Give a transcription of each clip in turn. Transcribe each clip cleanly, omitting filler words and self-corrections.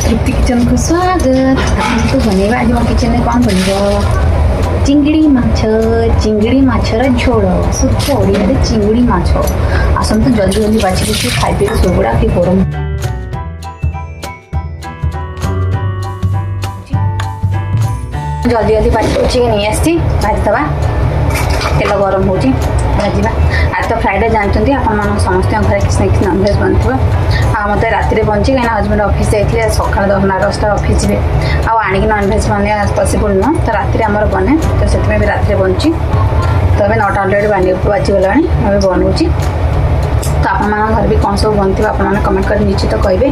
तृप्ति kitchen को स्वागत। तो बनेगा आज मो किचन में कौन बनब चिंगड़ी माछर झोल शुद्ध ओडिया चिंगड़ी माछ आसतु जल्दी जल्दी बाछी देखे खाइपे शोगुड़ा कि गरम जल्दी जल्दी बाछी नहीं आसी भाजीदवा तेल गरम हो भाजा आज तो फ्राइडे जानते आप समस्त घर किसी न किसी ननभेज बनता मत राति बंची कहीं हजबैंड ऑफिस जाइए सका 10:30 ऑफिस जी आणिक ननभेज बने पॉसिबल नुह तो राति आमर बने तो से राति बंची तो अभी 9टा ऑलरेडी बाजीगला अभी बनाऊँगी तो आप घर भी कौन सब बनते आपने कमेंट कर निश्चित कहे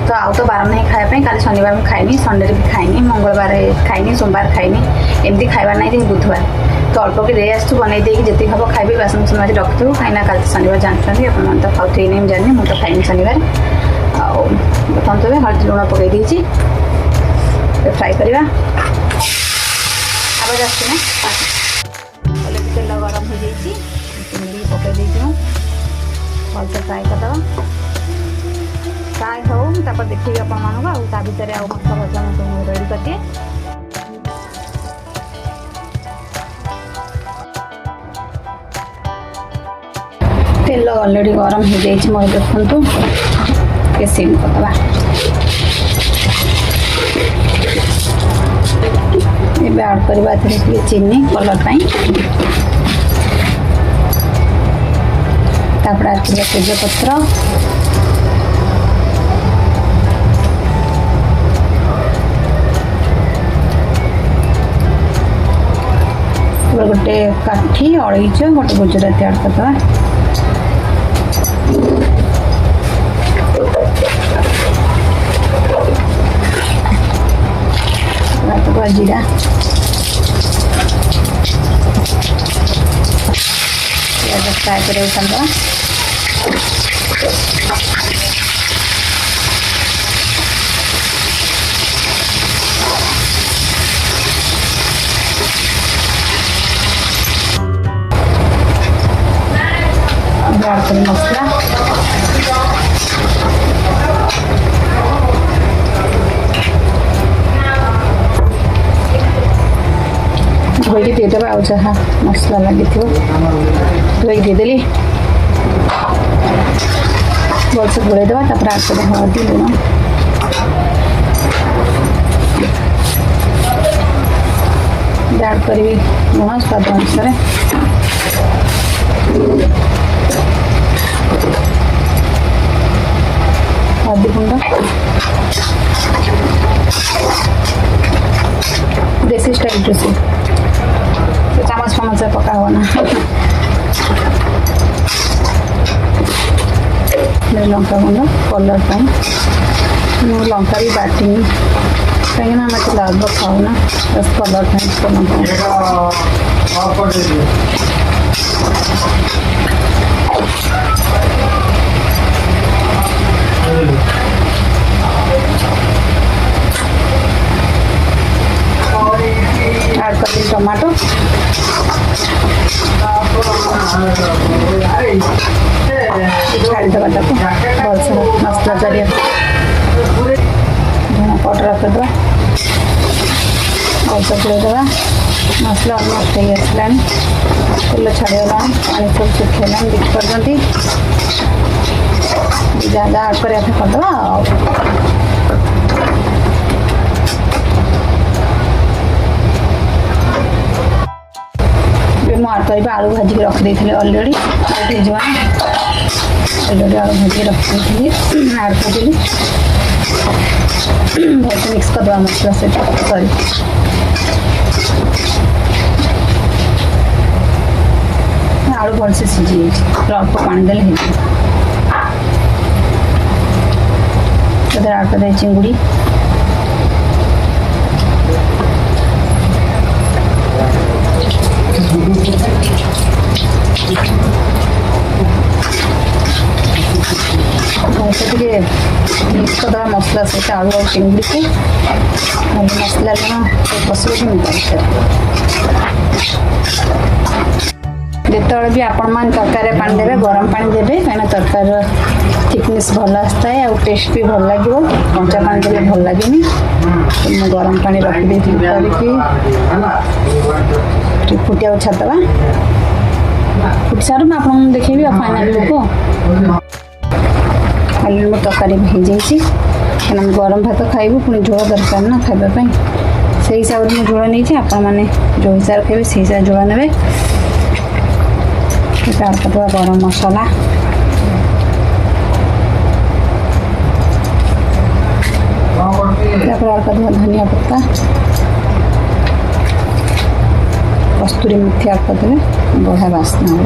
तो आउ तो बार नहीं खायापी काली शनिवार में खाइनी संडे भी खाइनी मंगलवार खाइनी सोमवार खाइनी एमती खाइबार नहीं दिन बुधवार तो अल्प कि दे आसू बनई देगी जी हम खाइबे बासन कुसन आज रखिथु कहीं कल शनिवार जानते आप तो खाऊ नहीं जानी मुझे तो खाइनी शनिवार आम तो हल्दी लुण पकई देती फ्राए करवा आवाज आसना तेल गरम हो जाइए चिंगड़ी पकई देती भलसे फ्राए करदे फ्राए हो देखिए आप भितर आउ मसला भजा मैं रेडी करदिए तेल ऑलरेडी गरम हो जाइए मोर देखु के सिम करदे ये आड करवा चीनी कलर तापर आड कर तेजपत्र गोटे काठी अलैच गोटे गुजराती आड करदे जीरा फ्राए कर मसला धोई देदेव आ जहाँ मसला लगी धोई देदेली भलसे घोड़े देवा आड कर हल्दी लुण आड करी लुण स्वाद अनुसार हल्दी गुंड देसी स्टाइल ड्रेसिंग चामच फामच पका हो ना लंका गुंड कलर लंका भी बाटी कहीं मैं लाभ खाऊना बस कलर ऐड कर दी टमाटो छाड़ीदेवा भलसे मसला जरिए धनिया पाउडर रखीदे भलसे गोड़ेदेवा मसला अलमोस्ट हो आसला तेल छाड़गला पानी सब सुखला मिक्स कर दिखती जहाँ जहाँ आड करदे आड कर आलू भाजी रखी थी अलरेडी अलरेडी आलू भाजी रखी आड कर भलसे मिक्स करदे मसला सहित सॉरी आलू भलसे सीझी अल्प पानी देले आड कर चिंगुड़ी मिक्स करदे मसला सहित आलू और चिंगड़ी को मसला पशु जिते भी आपण मैंने तरकारी पानी देवे गरम पानी देवे कहीं तरकार थिकनेस भल आसता है और टेस्ट भी भल लगे कंचा पानी देले भल लगे तो मैं गरम पानी रखी देती करके फुटिया छाड़दवा फुट सारू मैं आपको देखेबी फाइनल लुक फाइनल मो तरकारी हो जाइए कहीं गरम भात खाइबू पुणी झोल दरकार ना खावाई से हिसाब से झोल नहीं आपण मैंने जो हिसाब खाइबे से हिसाब झोल ने गरम मसला धनिया पत्ता कस्तूरी मेथी ऐड करदे बढ़िया बास्ना हो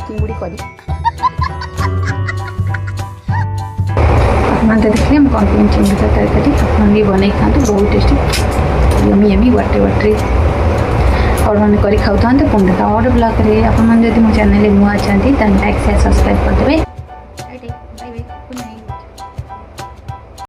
चिंगुड़ी करी आपने देखिए हम कौन कौन चिंगुड़ी का तरकारी आपने भी बन खाते बहुत टेस्टी यमी यमी वाटे वाटे और मैंने करी खाऊ था पुणी देखा और ब्लॉग आप मो चैनल नुआ चाहती लाइक शेयर सब्सक्राइब करदे।